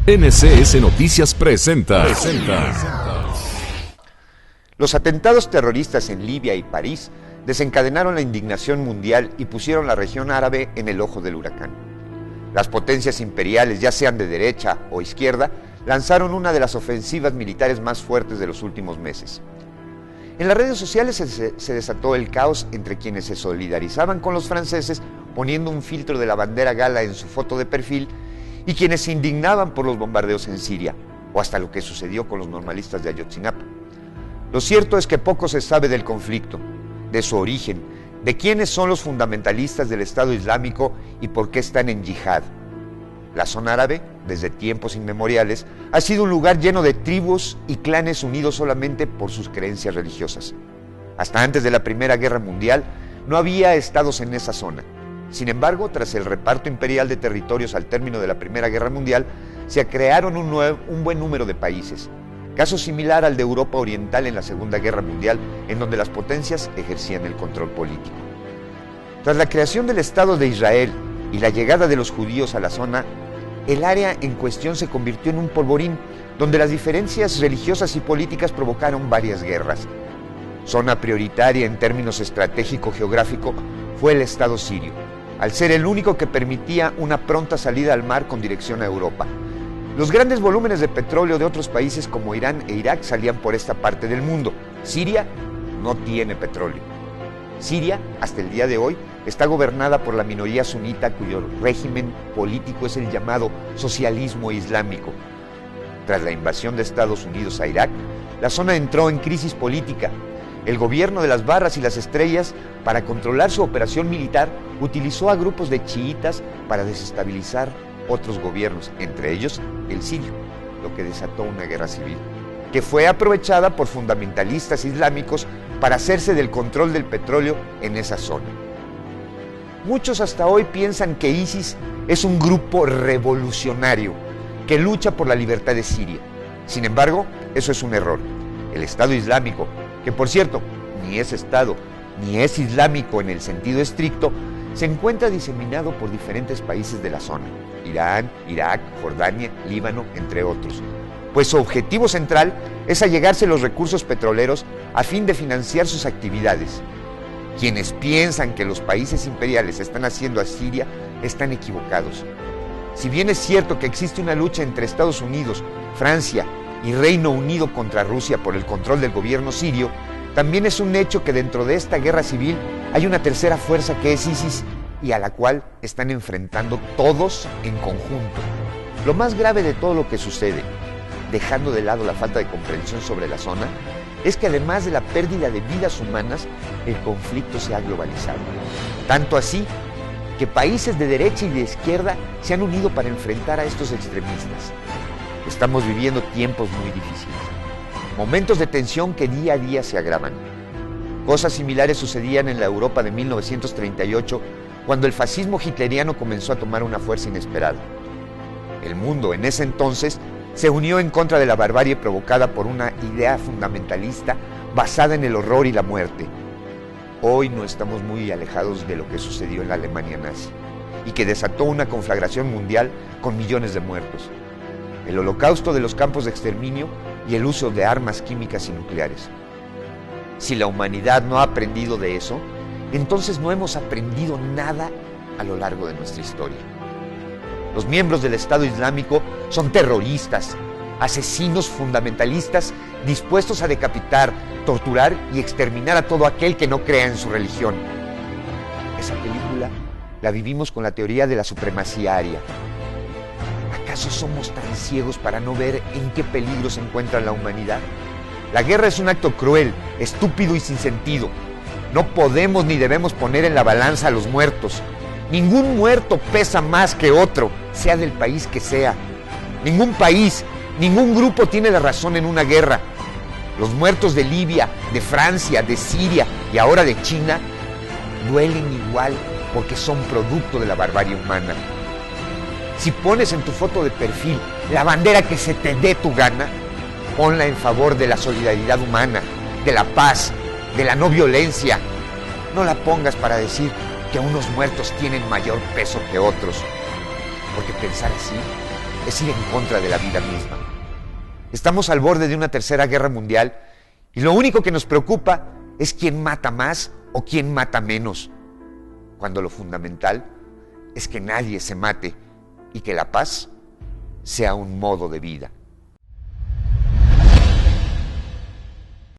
NCS Noticias presenta. Los atentados terroristas en Libia y París desencadenaron la indignación mundial y pusieron la región árabe en el ojo del huracán. Las potencias imperiales, ya sean de derecha o izquierda, lanzaron una de las ofensivas militares más fuertes de los últimos meses. En las redes sociales se desató el caos entre quienes se solidarizaban con los franceses poniendo un filtro de la bandera gala en su foto de perfil y quienes se indignaban por los bombardeos en Siria, o hasta lo que sucedió con los normalistas de Ayotzinapa. Lo cierto es que poco se sabe del conflicto, de su origen, de quiénes son los fundamentalistas del Estado Islámico y por qué están en yihad. La zona árabe, desde tiempos inmemoriales, ha sido un lugar lleno de tribus y clanes unidos solamente por sus creencias religiosas. Hasta antes de la Primera Guerra Mundial, no había estados en esa zona. Sin embargo, tras el reparto imperial de territorios al término de la Primera Guerra Mundial, se crearon un buen número de países. Caso similar al de Europa Oriental en la Segunda Guerra Mundial, en donde las potencias ejercían el control político. Tras la creación del Estado de Israel y la llegada de los judíos a la zona, el área en cuestión se convirtió en un polvorín, donde las diferencias religiosas y políticas provocaron varias guerras. Zona prioritaria en términos estratégico-geográfico fue el Estado sirio, al ser el único que permitía una pronta salida al mar con dirección a Europa. Los grandes volúmenes de petróleo de otros países como Irán e Irak salían por esta parte del mundo. Siria no tiene petróleo. Siria, hasta el día de hoy, está gobernada por la minoría sunita cuyo régimen político es el llamado socialismo islámico. Tras la invasión de Estados Unidos a Irak, la zona entró en crisis política. El gobierno de las barras y las estrellas, para controlar su operación militar, utilizó a grupos de chiitas para desestabilizar otros gobiernos, entre ellos el sirio, lo que desató una guerra civil, que fue aprovechada por fundamentalistas islámicos para hacerse del control del petróleo en esa zona. Muchos hasta hoy piensan que ISIS es un grupo revolucionario que lucha por la libertad de Siria. Sin embargo, eso es un error. El Estado Islámico, que por cierto, ni es Estado, ni es islámico en el sentido estricto, se encuentra diseminado por diferentes países de la zona: Irán, Irak, Jordania, Líbano, entre otros. Pues su objetivo central es allegarse los recursos petroleros a fin de financiar sus actividades. Quienes piensan que los países imperiales están haciendo a Siria están equivocados. Si bien es cierto que existe una lucha entre Estados Unidos, Francia y Reino Unido contra Rusia por el control del gobierno sirio, también es un hecho que dentro de esta guerra civil hay una tercera fuerza que es ISIS y a la cual están enfrentando todos en conjunto. Lo más grave de todo lo que sucede, dejando de lado la falta de comprensión sobre la zona, es que además de la pérdida de vidas humanas, el conflicto se ha globalizado. Tanto así que países de derecha y de izquierda se han unido para enfrentar a estos extremistas. Estamos viviendo tiempos muy difíciles, momentos de tensión que día a día se agravan. Cosas similares sucedían en la Europa de 1938, cuando el fascismo hitleriano comenzó a tomar una fuerza inesperada. El mundo en ese entonces se unió en contra de la barbarie provocada por una idea fundamentalista basada en el horror y la muerte. Hoy no estamos muy alejados de lo que sucedió en la Alemania nazi y que desató una conflagración mundial con millones de muertos. El holocausto de los campos de exterminio y el uso de armas químicas y nucleares. Si la humanidad no ha aprendido de eso, entonces no hemos aprendido nada a lo largo de nuestra historia. Los miembros del Estado Islámico son terroristas, asesinos fundamentalistas dispuestos a decapitar, torturar y exterminar a todo aquel que no crea en su religión. Esa película la vivimos con la teoría de la supremacía aria. ¿Acaso somos tan ciegos para no ver en qué peligro se encuentra la humanidad? La guerra es un acto cruel, estúpido y sin sentido. No podemos ni debemos poner en la balanza a los muertos. Ningún muerto pesa más que otro, sea del país que sea. Ningún país, ningún grupo tiene la razón en una guerra. Los muertos de Libia, de Francia, de Siria y ahora de China duelen igual porque son producto de la barbarie humana. Si pones en tu foto de perfil la bandera que se te dé tu gana, ponla en favor de la solidaridad humana, de la paz, de la no violencia. No la pongas para decir que unos muertos tienen mayor peso que otros, porque pensar así es ir en contra de la vida misma. Estamos al borde de una tercera guerra mundial y lo único que nos preocupa es quién mata más o quién mata menos, cuando lo fundamental es que nadie se mate y que la paz sea un modo de vida.